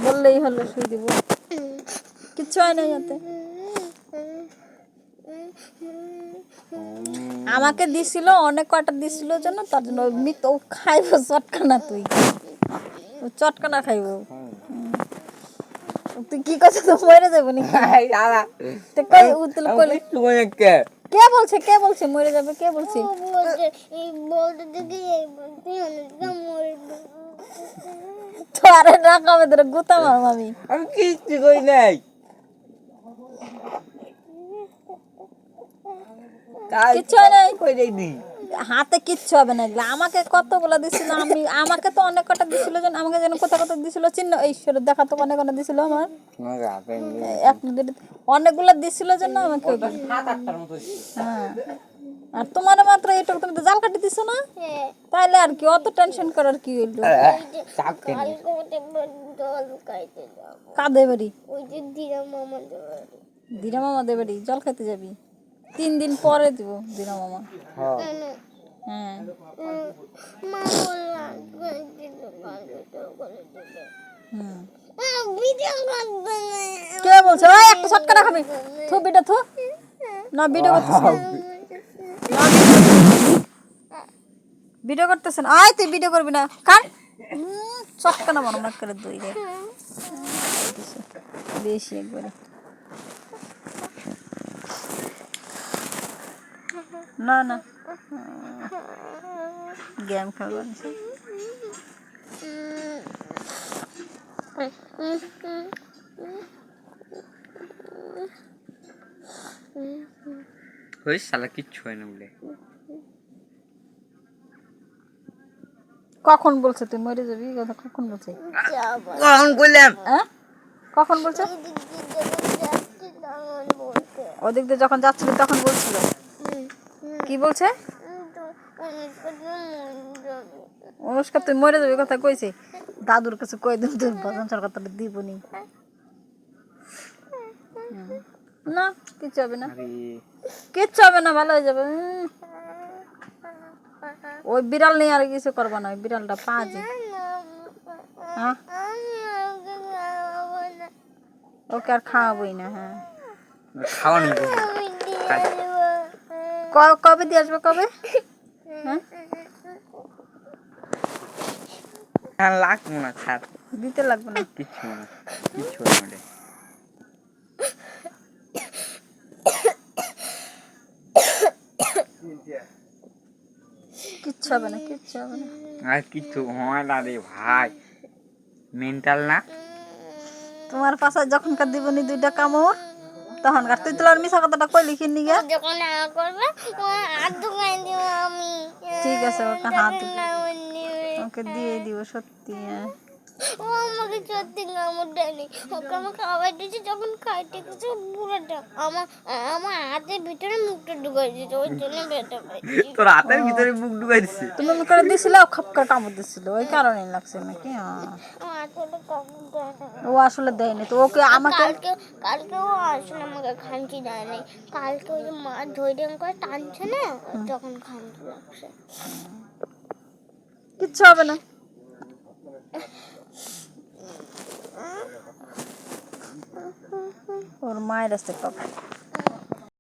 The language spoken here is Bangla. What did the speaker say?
বললেই হলো শুই দিব, কিচ্ছু হয় না যাতে। আমাকে দিছিল অনেক কটা দিছিল জন্য, তার জন্য তো খাইবো চটকানা, তুই চটকানা খাইবো। তুই কি করছিস, তো মরে যাবো নাকি? কে বলছে, কে বলছে মরে যাবে, কে বলছে? আরে না কবে ধরে গুতা মারব আমি কিচ্ছু কই নাই। কিচ্ছু নাই, হাতে কিচ্ছু হবে না। আমাকে কতগুলো দিছিল, আমাকে তো অনেক কটা দিছিল, আমাকে যেন কোথা কোথা দিছিল চিহ্ন, ঈশ্বরের দেখা তো অনেক অনেক দিছিল আমার, অনেকগুলো দিছিল জন্য আমাকে। হ্যাঁ, আর তোমার মাত্র এইটুকু, তুমি তো জাল কাটি দিছো না, তাইলে আর কি অত টেনশন করার কি হইলো? কাদের বাড়ি? দিরা মামাদের বাড়ি জল খাইতে যাবি? 3 দিন পরে দিব দিরা মামা। হ্যাঁ, কে বলছে একটা শটকাটা খাবি? থু বিটা থু না, ভিডিও করতেছ না, ভিডিও করতেছেন। আয় তুই ভিডিও করবি না, কার শটকানা মনে মনে করে দই রে বেশি একবারে। না না, গেম খেলবা কিচ্ছু হয় না বলে। কখন বলছে তুই মরে যাবি? কথা কখন বলছে? কখন বললাম? হ্যাঁ, কখন বলছে? ওদিক দিয়ে যখন যাচ্ছিল তখন বলছিল। কি বলছে? অনুষ্কা তুই মরে যাবি কথা কইছে। দাদুর কাছে কই দিন, তোর ভজন কথাটা দিবনি। না কিচ্ছু হবে না, কিচ্ছু হবে না, ভালো হয়ে যাবে। ওই বিড়াল নিয়ে আর কিছু করবা না, ওই বিড়ালটা পাঁচে। হ্যাঁ, ওকে আর খাওয়াবই না। হ্যাঁ, খাওয়ানি কবে দিয়ে আসবে, কবে? হ্যাঁ, লাগবো না, ছাড়, দিতে লাগবে না, কিচ্ছু না, কিচ্ছু না, কিচ্ছু হবে না, কিচ্ছু হবে না, আর কিচ্ছু হয় না রে ভাই, মেন্টাল না। তোমার পাশে যখনকার দিবনি 2টা কামো, তখনকার তুই তোর মিশা কথাটা কই লিখি নি গে, যখন করবে হাত ধুকাই দিব আমি। ঠিক আছে, ওকে হাত ওকে দিয়ে দিব সত্যি। ও আমাকে সত্যি কামড় দেয়নি, ওকে আমার খাবার দিয়েছে, যখন খাইতে গেছে পুরোটা আমার হাতের ভিতরে মুখটা ঢুকাই দিয়েছে, ওই জন্য ব্যথা পাইছি। তোর হাতের ভিতরে মুখ ঢুকাই দিছে? তুমি মুখ করে দিছিলে, ও খপ করে কামড় দিছিল, ওই কারণেই লাগছে নাকি? ও আসলে দেয়নি তো ওকে, আমাকে কালকে ও আসলে আমাকে খাঞ্চি দেয়নি, কালকে ওই মা ধৈর্য করে টানছে না, তখন খাঞ্চি লাগছে। কিচ্ছু হবে না, ওর মায়ের আসতে পাবে।